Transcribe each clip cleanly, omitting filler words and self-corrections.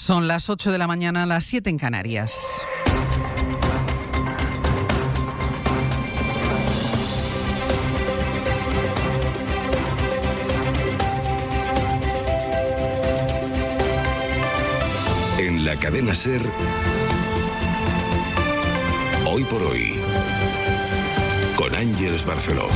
Son las 8 de la mañana, las 7 en Canarias. En la cadena SER, Hoy por Hoy, con Ángeles Barceló.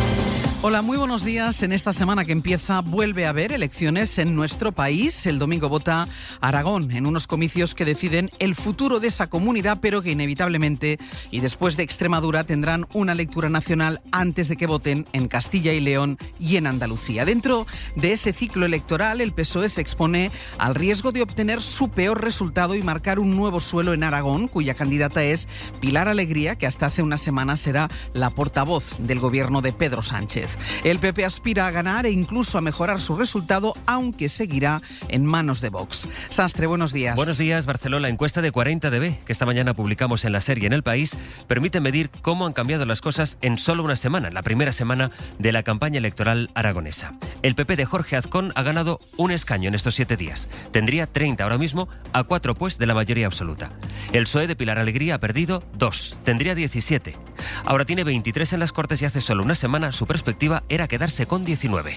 Hola, muy buenos días. En esta semana que empieza vuelve a haber elecciones en nuestro país. El domingo vota Aragón en unos comicios que deciden el futuro de esa comunidad, pero que inevitablemente y después de Extremadura tendrán una lectura nacional antes de que voten en Castilla y León y en Andalucía. Dentro de ese ciclo electoral, el PSOE se expone al riesgo de obtener su peor resultado y marcar un nuevo suelo en Aragón, cuya candidata es Pilar Alegría, que hasta hace unas semanas era la portavoz del gobierno de Pedro Sánchez. El PP aspira a ganar e incluso a mejorar su resultado, aunque seguirá en manos de Vox. Sastre, buenos días. Buenos días, Barceló. La encuesta de 40DB, que esta mañana publicamos en la serie En el País, permite medir cómo han cambiado las cosas en solo una semana, la primera semana de la campaña electoral aragonesa. El PP de Jorge Azcón ha ganado un escaño en estos 7 días. Tendría 30 ahora mismo, a 4 pues de la mayoría absoluta. El PSOE de Pilar Alegría ha perdido 2, tendría 17. Ahora tiene 23 en las Cortes y hace solo una semana su perspectiva era quedarse con 19.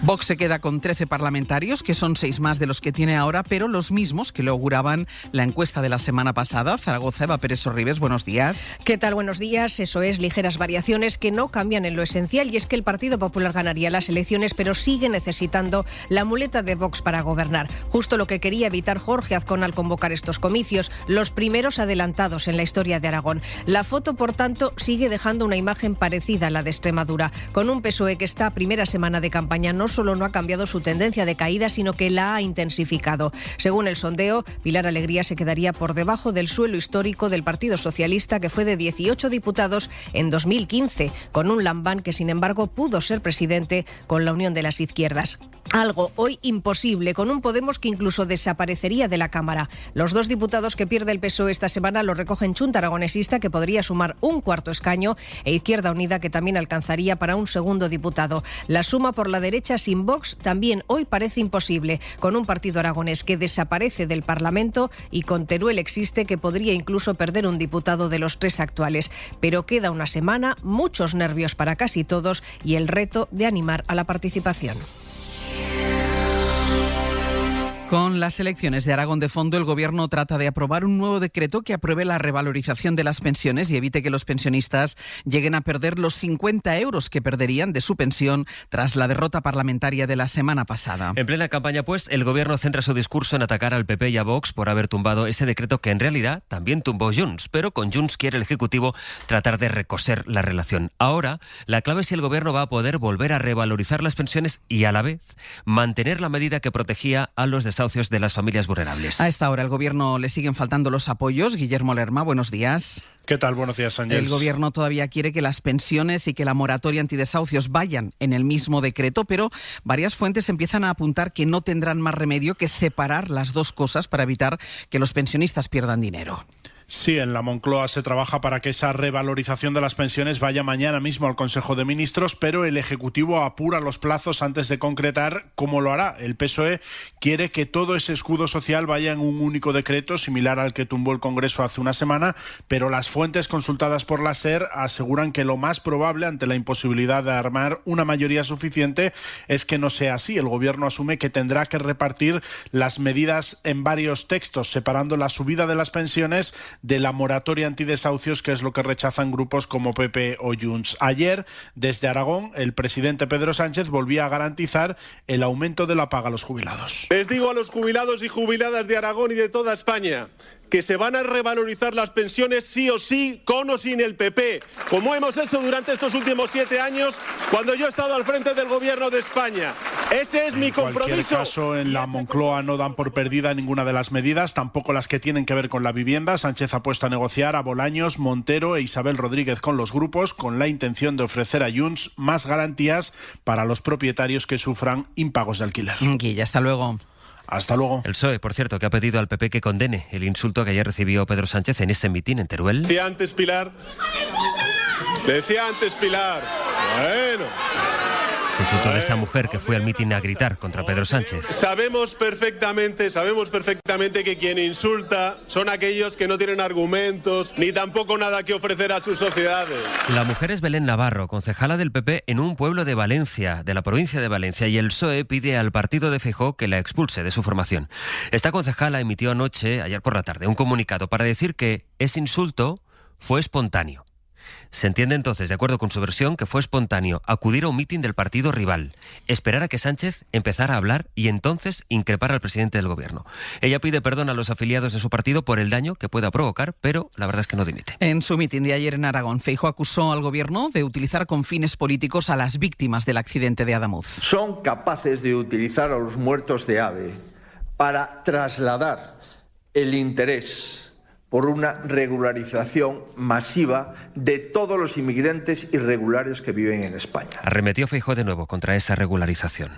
Vox se queda con 13 parlamentarios, que son 6 más de los que tiene ahora, pero los mismos que le auguraban la encuesta de la semana pasada. Zaragoza, Eva Pérez Sorribes, buenos días. ¿Qué tal? Buenos días. Eso es, ligeras variaciones que no cambian en lo esencial, y es que el Partido Popular ganaría las elecciones, pero sigue necesitando la muleta de Vox para gobernar. Justo lo que quería evitar Jorge Azcón al convocar estos comicios, los primeros adelantados en la historia de Aragón. La foto, por tanto, sigue dejando una imagen parecida a la de Extremadura, con un PSOE que esta primera semana de campaña no solo no ha cambiado su tendencia de caída, sino que la ha intensificado. Según el sondeo, Pilar Alegría se quedaría por debajo del suelo histórico del Partido Socialista, que fue de 18 diputados en 2015, con un Lambán que, sin embargo, pudo ser presidente con la Unión de las Izquierdas. Algo hoy imposible, con un Podemos que incluso desaparecería de la Cámara. Los 2 diputados que pierde el PSOE esta semana lo recogen Chunta Aragonesista, que podría sumar un 4º escaño, e Izquierda Unida, que también alcanzaría para un 2º diputado. La suma por la derecha sin Vox también hoy parece imposible, con un partido aragonés que desaparece del Parlamento y con Teruel existe, que podría incluso perder un diputado de los 3 actuales. Pero queda una semana, muchos nervios para casi todos y el reto de animar a la participación. Con las elecciones de Aragón de fondo, el Gobierno trata de aprobar un nuevo decreto que apruebe la revalorización de las pensiones y evite que los pensionistas lleguen a perder los 50 euros que perderían de su pensión tras la derrota parlamentaria de la semana pasada. En plena campaña, pues, el Gobierno centra su discurso en atacar al PP y a Vox por haber tumbado ese decreto que en realidad también tumbó Junts, pero con Junts quiere el Ejecutivo tratar de recoser la relación. Ahora, la clave es si el Gobierno va a poder volver a revalorizar las pensiones y a la vez mantener la medida que protegía a los desahucios de las familias vulnerables. A esta hora el Gobierno le siguen faltando los apoyos. Guillermo Lerma, buenos días. ¿Qué tal? Buenos días, Ángeles. El Gobierno todavía quiere que las pensiones y que la moratoria antidesahucios vayan en el mismo decreto, pero varias fuentes empiezan a apuntar que no tendrán más remedio que separar las dos cosas para evitar que los pensionistas pierdan dinero. Sí, en la Moncloa se trabaja para que esa revalorización de las pensiones vaya mañana mismo al Consejo de Ministros, pero el Ejecutivo apura los plazos antes de concretar cómo lo hará. El PSOE quiere que todo ese escudo social vaya en un único decreto, similar al que tumbó el Congreso hace una semana, pero las fuentes consultadas por la SER aseguran que lo más probable, ante la imposibilidad de armar una mayoría suficiente, es que no sea así. El Gobierno asume que tendrá que repartir las medidas en varios textos, separando la subida de las pensiones de la moratoria antidesahucios, que es lo que rechazan grupos como PP o Junts. Ayer, desde Aragón, el presidente Pedro Sánchez volvía a garantizar el aumento de la paga a los jubilados. Les digo a los jubilados y jubiladas de Aragón y de toda España que se van a revalorizar las pensiones sí o sí, con o sin el PP, como hemos hecho durante estos últimos 7 años, cuando yo he estado al frente del Gobierno de España. Ese es mi compromiso. En cualquier caso, en la Moncloa no dan por perdida ninguna de las medidas, tampoco las que tienen que ver con la vivienda. Sánchez ha puesto a negociar a Bolaños, Montero e Isabel Rodríguez con los grupos, con la intención de ofrecer a Junts más garantías para los propietarios que sufran impagos de alquiler. Guilla, hasta luego. Hasta luego. El PSOE, por cierto, que ha pedido al PP que condene el insulto que ayer recibió Pedro Sánchez en ese mitin en Teruel. Decía antes Pilar. Bueno. Sí, insulto de esa mujer que fue al mitin a gritar contra Pedro Sánchez. Sabemos perfectamente que quien insulta son aquellos que no tienen argumentos ni tampoco nada que ofrecer a sus sociedades. La mujer es Belén Navarro, concejala del PP en un pueblo de Valencia, de la provincia de Valencia, y el PSOE pide al partido de Feijóo que la expulse de su formación. Esta concejala emitió ayer por la tarde, un comunicado para decir que ese insulto fue espontáneo. Se entiende entonces, de acuerdo con su versión, que fue espontáneo acudir a un mitin del partido rival, esperar a que Sánchez empezara a hablar y entonces increpar al presidente del gobierno. Ella pide perdón a los afiliados de su partido por el daño que pueda provocar, pero la verdad es que no dimite. En su mitin de ayer en Aragón, Feijóo acusó al gobierno de utilizar con fines políticos a las víctimas del accidente de Adamuz. Son capaces de utilizar a los muertos de AVE para trasladar el interés por una regularización masiva de todos los inmigrantes irregulares que viven en España. Arremetió Feijóo de nuevo contra esa regularización.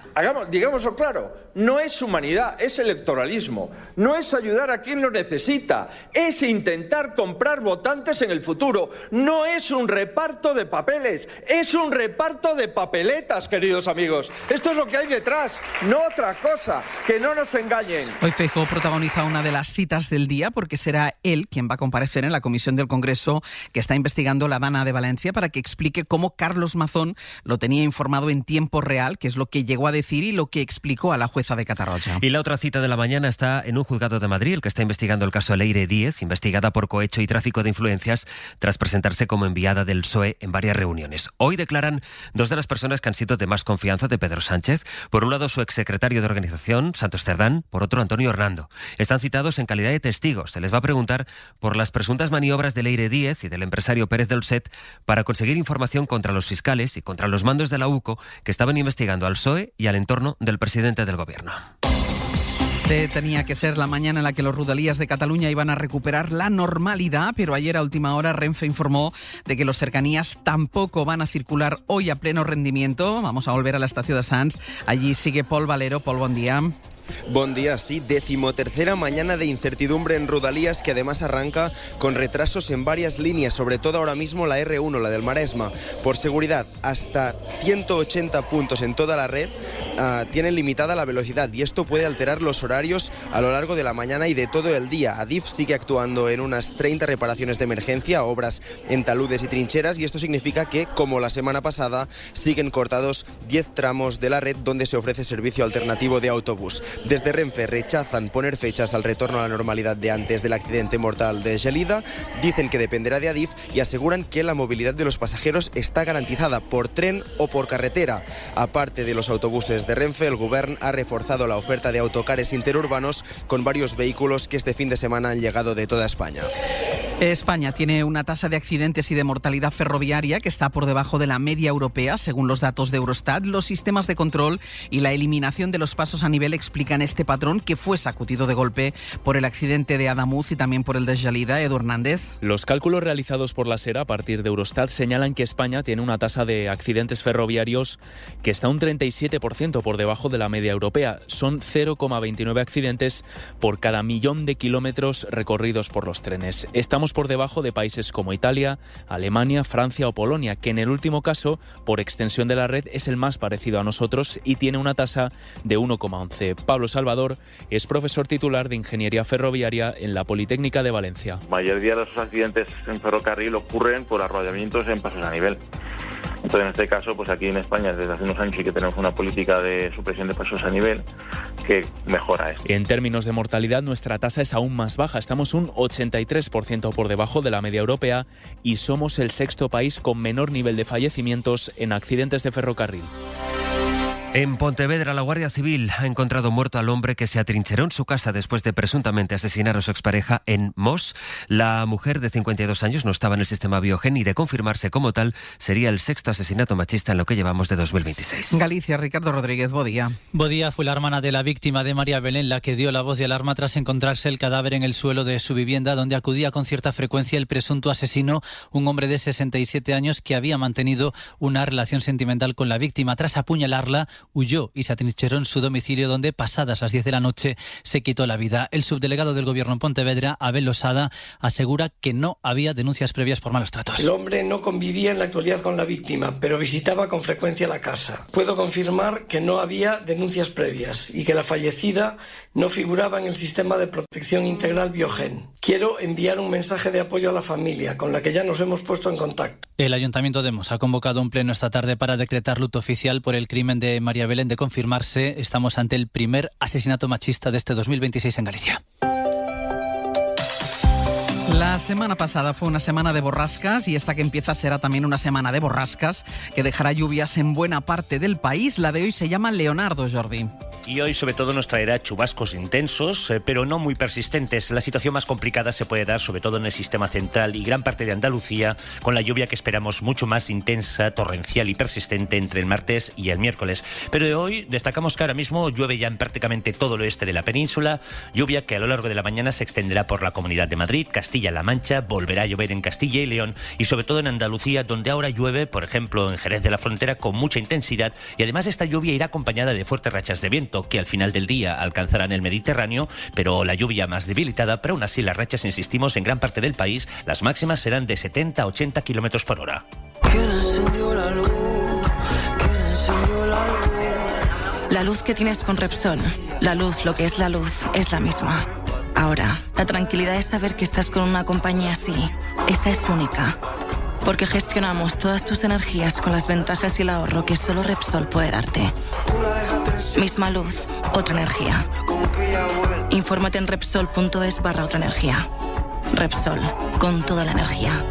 Digámoslo claro, no es humanidad, es electoralismo. No es ayudar a quien lo necesita, es intentar comprar votantes en el futuro. No es un reparto de papeles, es un reparto de papeletas, queridos amigos. Esto es lo que hay detrás, no otra cosa, que no nos engañen. Hoy Feijóo protagoniza una de las citas del día porque será él quien va a comparecer en la comisión del Congreso que está investigando la Dana de Valencia para que explique cómo Carlos Mazón lo tenía informado en tiempo real, que es lo que llegó a decir y lo que explicó a la jueza de Catarroja. Y la otra cita de la mañana está en un juzgado de Madrid, el que está investigando el caso Leire Díez, investigada por cohecho y tráfico de influencias tras presentarse como enviada del PSOE en varias reuniones. Hoy declaran dos de las personas que han sido de más confianza de Pedro Sánchez. Por un lado, su exsecretario de organización, Santos Cerdán, por otro, Antonio Hernando. Están citados en calidad de testigos. Se les va a preguntar por las presuntas maniobras de Leire Díez y del empresario Pérez Dolcet para conseguir información contra los fiscales y contra los mandos de la UCO que estaban investigando al PSOE y al entorno del presidente del gobierno. Este tenía que ser la mañana en la que los Rodalies de Cataluña iban a recuperar la normalidad, pero ayer a última hora Renfe informó de que los cercanías tampoco van a circular hoy a pleno rendimiento. Vamos a volver a la estación de Sants. Allí sigue Pol Valero. Pol, buen día. Bon día, sí, 13ª mañana de incertidumbre en Rodalies, que además arranca con retrasos en varias líneas, sobre todo ahora mismo la R1, la del Maresma. Por seguridad, hasta 180 puntos en toda la red tienen limitada la velocidad y esto puede alterar los horarios a lo largo de la mañana y de todo el día. Adif sigue actuando en unas 30 reparaciones de emergencia, obras en taludes y trincheras, y esto significa que, como la semana pasada, siguen cortados 10 tramos de la red donde se ofrece servicio alternativo de autobús. Desde Renfe rechazan poner fechas al retorno a la normalidad de antes del accidente mortal de Gelida, dicen que dependerá de Adif y aseguran que la movilidad de los pasajeros está garantizada por tren o por carretera. Aparte de los autobuses de Renfe, el Govern ha reforzado la oferta de autocares interurbanos con varios vehículos que este fin de semana han llegado de toda España. España tiene una tasa de accidentes y de mortalidad ferroviaria que está por debajo de la media europea, según los datos de Eurostat. Los sistemas de control y la eliminación de los pasos a nivel explican este patrón que fue sacudido de golpe por el accidente de Adamuz y también por el de Gelida. Edu Hernández. Los cálculos realizados por la SER a partir de Eurostat señalan que España tiene una tasa de accidentes ferroviarios que está un 37% por debajo de la media europea. Son 0,29 accidentes por cada millón de kilómetros recorridos por los trenes. Estamos por debajo de países como Italia, Alemania, Francia o Polonia, que en el último caso, por extensión de la red, es el más parecido a nosotros y tiene una tasa de 1,11. Pablo Salvador es profesor titular de Ingeniería Ferroviaria en la Politécnica de Valencia. La mayoría de los accidentes en ferrocarril ocurren por arrollamientos en pasos a nivel. Entonces, en este caso, pues aquí en España, desde hace unos años sí que tenemos una política de supresión de pasos a nivel que mejora esto. En términos de mortalidad, nuestra tasa es aún más baja. Estamos un 83% por debajo de la media europea y somos el sexto país con menor nivel de fallecimientos en accidentes de ferrocarril. En Pontevedra, la Guardia Civil ha encontrado muerto al hombre que se atrincheró en su casa después de presuntamente asesinar a su expareja en Mos. La mujer de 52 años no estaba en el sistema Biogen y, de confirmarse como tal, sería el sexto asesinato machista en lo que llevamos de 2026. Galicia, Ricardo Rodríguez, Bodía. Bodía fue la hermana de la víctima de María Belén la que dio la voz de alarma tras encontrarse el cadáver en el suelo de su vivienda, donde acudía con cierta frecuencia el presunto asesino, un hombre de 67 años que había mantenido una relación sentimental con la víctima. Tras apuñalarla, huyó y se atrincheró en su domicilio, donde pasadas las 10 de la noche se quitó la vida. El subdelegado del Gobierno en Pontevedra, Abel Losada, asegura que no había denuncias previas por malos tratos. El hombre no convivía en la actualidad con la víctima, pero visitaba con frecuencia la casa. Puedo confirmar que no había denuncias previas y que la fallecida no figuraba en el sistema de protección integral Biogen. Quiero enviar un mensaje de apoyo a la familia, con la que ya nos hemos puesto en contacto. El Ayuntamiento de Mos ha convocado un pleno esta tarde para decretar luto oficial por el crimen de María Belén. De confirmarse, estamos ante el primer asesinato machista de este 2026 en Galicia. La semana pasada fue una semana de borrascas y esta que empieza será también una semana de borrascas que dejará lluvias en buena parte del país. La de hoy se llama Leonardo, Jordi. Y hoy sobre todo nos traerá chubascos intensos, pero no muy persistentes. La situación más complicada se puede dar sobre todo en el sistema central y gran parte de Andalucía, con la lluvia que esperamos mucho más intensa, torrencial y persistente entre el martes y el miércoles. Pero de hoy destacamos que ahora mismo llueve ya en prácticamente todo el oeste de la península, lluvia que a lo largo de la mañana se extenderá por la Comunidad de Madrid, Castilla-La Mancha, volverá a llover en Castilla y León y sobre todo en Andalucía, donde ahora llueve, por ejemplo, en Jerez de la Frontera con mucha intensidad, y además esta lluvia irá acompañada de fuertes rachas de viento que al final del día alcanzarán el Mediterráneo, pero la lluvia más debilitada, pero aún así las rachas, insistimos, en gran parte del país, las máximas serán de 70 a 80 kilómetros por hora. La luz que tienes con Repsol, la luz, lo que es la misma. Ahora, la tranquilidad es saber que estás con una compañía así. Esa es única. Porque gestionamos todas tus energías con las ventajas y el ahorro que solo Repsol puede darte. Misma luz, otra energía. Infórmate en Repsol.es/otra energía. Repsol, con toda la energía.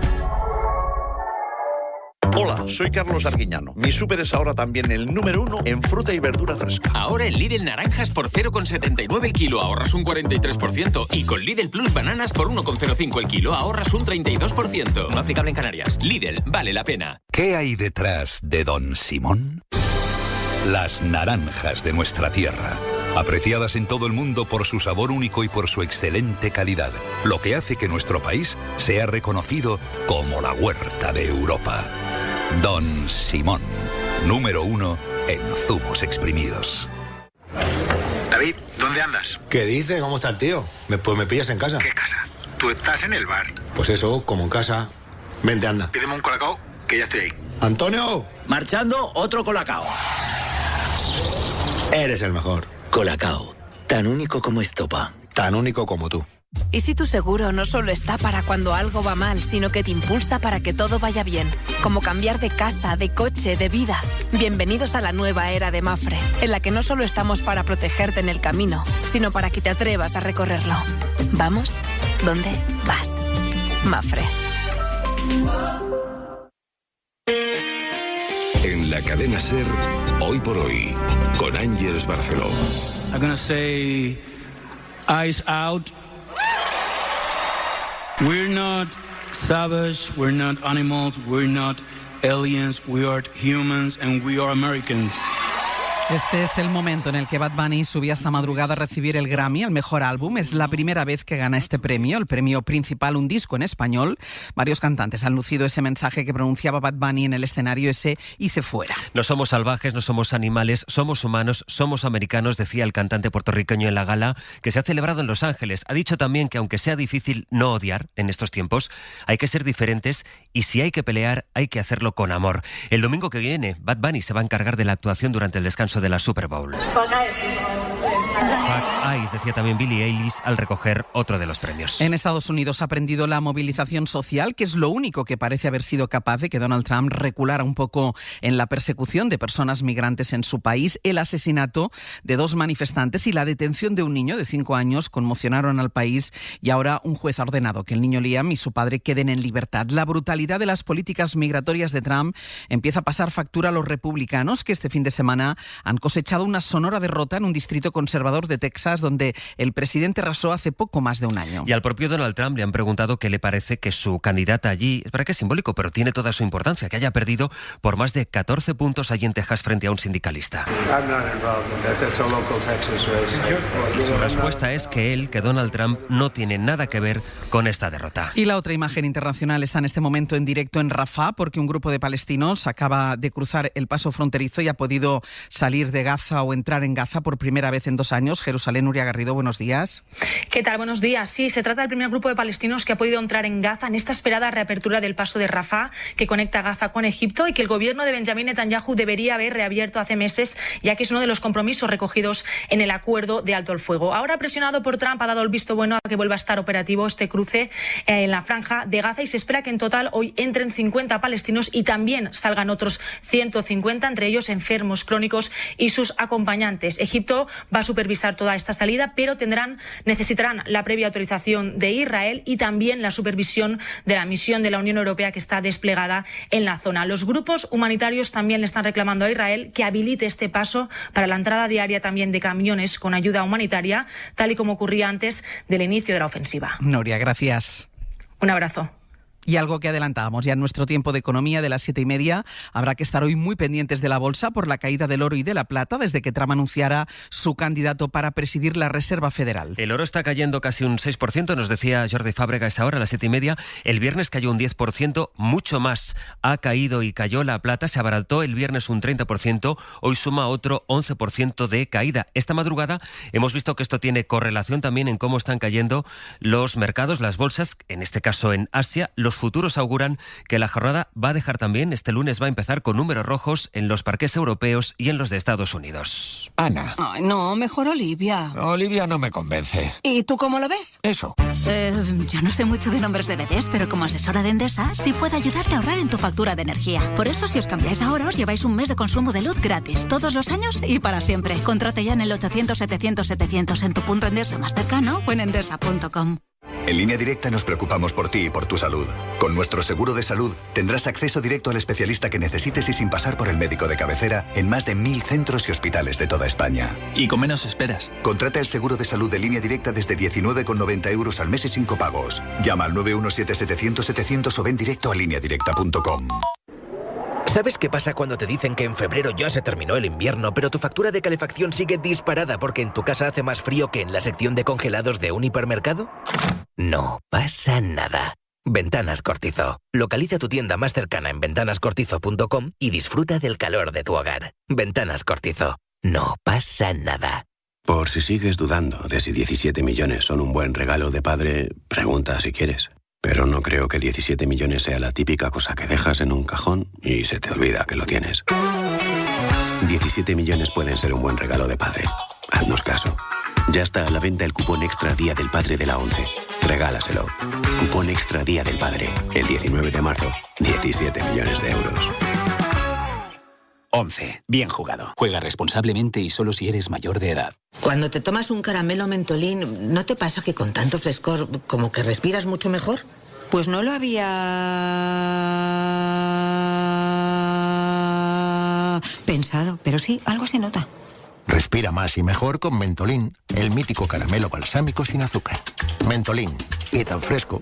Hola, soy Carlos Arguiñano. Mi súper es ahora también el número 1 en fruta y verdura fresca. Ahora en Lidl naranjas por 0,79 el kilo ahorras un 43%. Y con Lidl Plus bananas por 1,05 el kilo ahorras un 32%. No aplicable en Canarias. Lidl, vale la pena. ¿Qué hay detrás de Don Simón? Las naranjas de nuestra tierra. Apreciadas en todo el mundo por su sabor único y por su excelente calidad. Lo que hace que nuestro país sea reconocido como la huerta de Europa. Don Simón, número 1 en zumos exprimidos. David, ¿dónde andas? ¿Qué dices? ¿Cómo está el tío? Pues me pillas en casa. ¿Qué casa? Tú estás en el bar. Pues eso, como en casa. Vente, anda. Pídeme un colacao, que ya estoy ahí. ¡Antonio! Marchando, otro colacao. Eres el mejor. Colacao, tan único como estopa. Tan único como tú. ¿Y si tu seguro no solo está para cuando algo va mal, sino que te impulsa para que todo vaya bien? Como cambiar de casa, de coche, de vida. Bienvenidos a la nueva era de Mapfre, en la que no solo estamos para protegerte en el camino, sino para que te atrevas a recorrerlo. ¿Vamos? ¿Dónde vas? Mapfre. En la cadena SER, Hoy por Hoy, con Ángeles Barceló. I'm gonna say, eyes out. We're not savage, we're not animals, we're not aliens, we are humans and we are Americans. Este es el momento en el que Bad Bunny subía esta madrugada a recibir el Grammy al mejor álbum. Es la primera vez que gana este premio, el premio principal, un disco en español. Varios cantantes han lucido ese mensaje que pronunciaba Bad Bunny en el escenario, ese "hice fuera". No somos salvajes, no somos animales, somos humanos, somos americanos, decía el cantante puertorriqueño en la gala que se ha celebrado en Los Ángeles. Ha dicho también que aunque sea difícil no odiar en estos tiempos, hay que ser diferentes y si hay que pelear, hay que hacerlo con amor. El domingo que viene, Bad Bunny se va a encargar de la actuación durante el descanso de la Super Bowl. Fuck Eyes, decía también Billie Eilish al recoger otro de los premios. En Estados Unidos ha aprendido la movilización social, que es lo único que parece haber sido capaz de que Donald Trump reculara un poco en la persecución de personas migrantes en su país. El asesinato de 2 manifestantes y la detención de un niño de 5 años conmocionaron al país y ahora un juez ha ordenado que el niño Liam y su padre queden en libertad. La brutalidad de las políticas migratorias de Trump empieza a pasar factura a los republicanos, que este fin de semana han cosechado una sonora derrota en un distrito conservador de Texas, donde el presidente arrasó hace poco más de un año. Y al propio Donald Trump le han preguntado qué le parece que su candidata allí, es verdad que es simbólico, pero tiene toda su importancia, que haya perdido por más de 14 puntos allí en Texas frente a un sindicalista. Su respuesta es que Donald Trump, no tiene nada que ver con esta derrota. Y la otra imagen internacional está en este momento en directo en Rafah, porque un grupo de palestinos acaba de cruzar el paso fronterizo y ha podido salir de Gaza o entrar en Gaza por primera vez en 2 años. Jerusalén, Nuria Garrido, buenos días. ¿Qué tal? Buenos días. Sí, se trata del primer grupo de palestinos que ha podido entrar en Gaza en esta esperada reapertura del paso de Rafah, que conecta Gaza con Egipto y que el gobierno de Benjamín Netanyahu debería haber reabierto hace meses, ya que es uno de los compromisos recogidos en el acuerdo de alto el fuego. Ahora, presionado por Trump, ha dado el visto bueno a que vuelva a estar operativo este cruce en la franja de Gaza y se espera que en total hoy entren 50 palestinos y también salgan otros 150, entre ellos enfermos crónicos y sus acompañantes. Egipto va a supervisar toda esta salida, pero necesitarán la previa autorización de Israel y también la supervisión de la misión de la Unión Europea que está desplegada en la zona. Los grupos humanitarios también le están reclamando a Israel que habilite este paso para la entrada diaria también de camiones con ayuda humanitaria, tal y como ocurría antes del inicio de la ofensiva. Noria, gracias. Un abrazo. Y algo que adelantábamos ya en nuestro tiempo de economía de las 7:30, habrá que estar hoy muy pendientes de la bolsa por la caída del oro y de la plata desde que Trump anunciara su candidato para presidir la Reserva Federal. El oro está cayendo casi un 6%, nos decía Jordi Fábrega a esa hora, a las 7:30. El viernes cayó un 10%, mucho más ha caído y cayó la plata, se abarató el viernes un 30%, hoy suma otro 11% de caída. Esta madrugada hemos visto que esto tiene correlación también en cómo están cayendo los mercados, las bolsas, en este caso en Asia. Los futuros auguran que la jornada va a dejar también, este lunes va a empezar con números rojos en los parques europeos y en los de Estados Unidos. Ana. Ay, no, mejor Olivia. Olivia no me convence. ¿Y tú cómo lo ves? Eso. Yo no sé mucho de nombres de bebés, pero como asesora de Endesa sí puedo ayudarte a ahorrar en tu factura de energía. Por eso, si os cambiáis ahora, os lleváis un mes de consumo de luz gratis, todos los años y para siempre. Contrate ya en el 800-700-700 en tu punto Endesa más cercano o en endesa.com. En Línea Directa nos preocupamos por ti y por tu salud. Con nuestro seguro de salud tendrás acceso directo al especialista que necesites y sin pasar por el médico de cabecera en más de 1.000 centros y hospitales de toda España. Y con menos esperas. Contrata el seguro de salud de Línea Directa desde 19,90 € al mes y sin copagos. Llama al 917-700-700 o ven directo a lineadirecta.com. ¿Sabes qué pasa cuando te dicen que en febrero ya se terminó el invierno, pero tu factura de calefacción sigue disparada porque en tu casa hace más frío que en la sección de congelados de un hipermercado? No pasa nada. Ventanas Cortizo. Localiza tu tienda más cercana en ventanascortizo.com y disfruta del calor de tu hogar. Ventanas Cortizo. No pasa nada. Por si sigues dudando de si 17 millones son un buen regalo de padre, pregunta si quieres. Pero no creo que 17 millones sea la típica cosa que dejas en un cajón y se te olvida que lo tienes. 17 millones pueden ser un buen regalo de padre. Haznos caso. Ya está a la venta el cupón Extra Día del Padre de la ONCE. Regálaselo. Cupón Extra Día del Padre. El 19 de marzo. 17 millones de euros. 11. Bien jugado. Juega responsablemente y solo si eres mayor de edad. Cuando te tomas un caramelo mentolín, ¿no te pasa que con tanto frescor como que respiras mucho mejor? Pues no lo había pensado, pero sí, algo se nota. Respira más y mejor con Mentolín, el mítico caramelo balsámico sin azúcar. Mentolín, y tan fresco.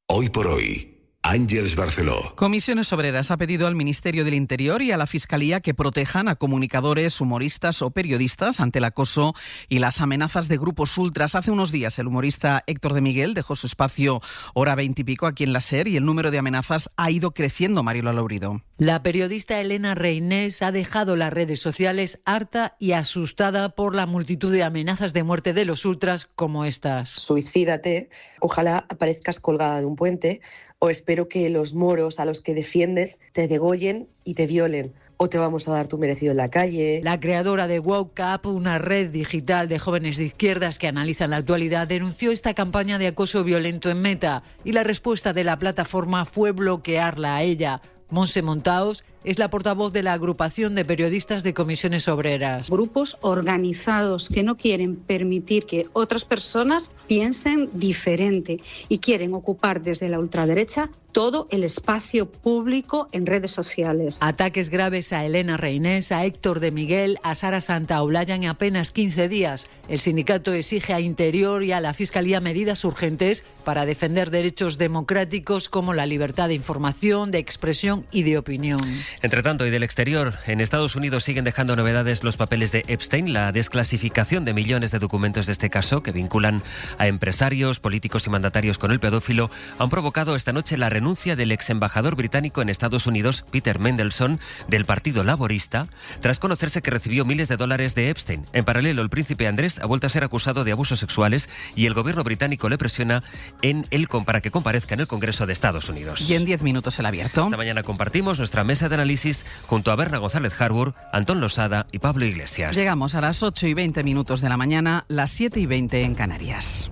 Hoy por hoy, Àngels Barceló. Comisiones Obreras ha pedido al Ministerio del Interior y a la Fiscalía que protejan a comunicadores, humoristas o periodistas ante el acoso y las amenazas de grupos ultras. Hace unos días el humorista Héctor de Miguel dejó su espacio hora 20 y pico aquí en la SER y el número de amenazas ha ido creciendo, Marilo Laurido. La periodista Elena Reinés ha dejado las redes sociales harta y asustada por la multitud de amenazas de muerte de los ultras como estas. Suicídate, ojalá aparezcas colgada de un puente, o espero que los moros a los que defiendes te degollen y te violen, o te vamos a dar tu merecido en la calle. La creadora de Woke Up, una red digital de jóvenes de izquierdas que analizan la actualidad, denunció esta campaña de acoso violento en Meta y la respuesta de la plataforma fue bloquearla a ella. Monse Montaos es la portavoz de la agrupación de periodistas de Comisiones Obreras. Grupos organizados que no quieren permitir que otras personas piensen diferente y quieren ocupar desde la ultraderecha todo el espacio público en redes sociales. Ataques graves a Elena Reinés, a Héctor de Miguel, a Sara Santaolalla en apenas 15 días. El sindicato exige a Interior y a la Fiscalía medidas urgentes para defender derechos democráticos como la libertad de información, de expresión y de opinión. Entre tanto, y del exterior, en Estados Unidos siguen dejando novedades los papeles de Epstein. La desclasificación de millones de documentos de este caso, que vinculan a empresarios, políticos y mandatarios con el pedófilo, han provocado esta noche la renuncia del ex embajador británico en Estados Unidos, Peter Mandelson, del Partido Laborista, tras conocerse que recibió miles de dólares de Epstein. En paralelo, el príncipe Andrés ha vuelto a ser acusado de abusos sexuales y el gobierno británico le presiona para que comparezca en el Congreso de Estados Unidos. Y en 10 minutos el abierto. Esta mañana compartimos nuestra mesa de análisis junto a Berna González Harbour, Antón Losada y Pablo Iglesias. Llegamos a las 8:20 de la mañana, las 7:20 en Canarias.